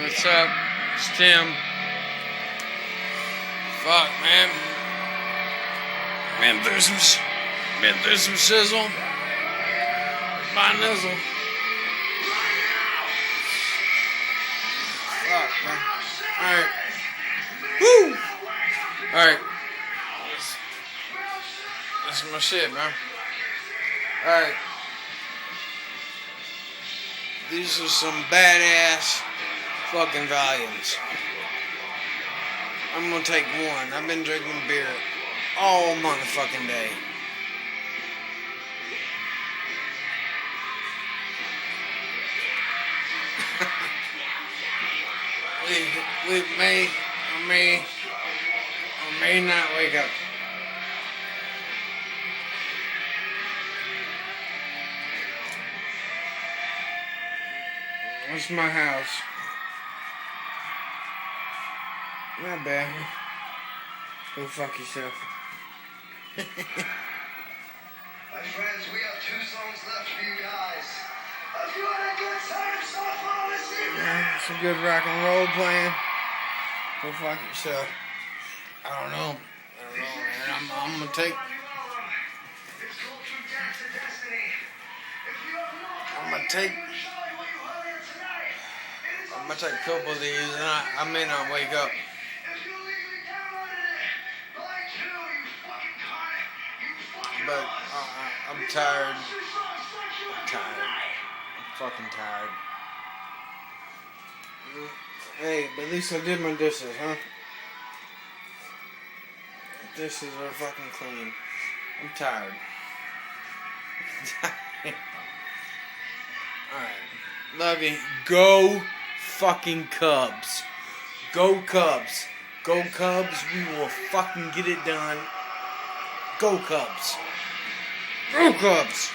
What's up? It's Tim. Fuck, man. Been through some sizzle. My nizzle. Fuck, man. Alright. Woo! Alright. That's my shit, man. Alright. These are some badass fucking volumes. I'm gonna take one. I've been drinking beer all motherfucking day. we may not wake up. What's my house? Not bad. Go fuck yourself. My friends, we have 2 songs left for you guys. If you had a good time of softball this evening. Yeah, some good rock and roll playing. Go fuck yourself. I don't know, man. I'm gonna take. I'm gonna take a couple of these, and I may not wake up. But I'm tired. I'm fucking tired. Hey, but at least I did my dishes, huh? Dishes are fucking clean. I'm tired. Alright. Love you. Go fucking Cubs. Go Cubs. Go Cubs. We will fucking get it done. Go Cubs. Go Cubs.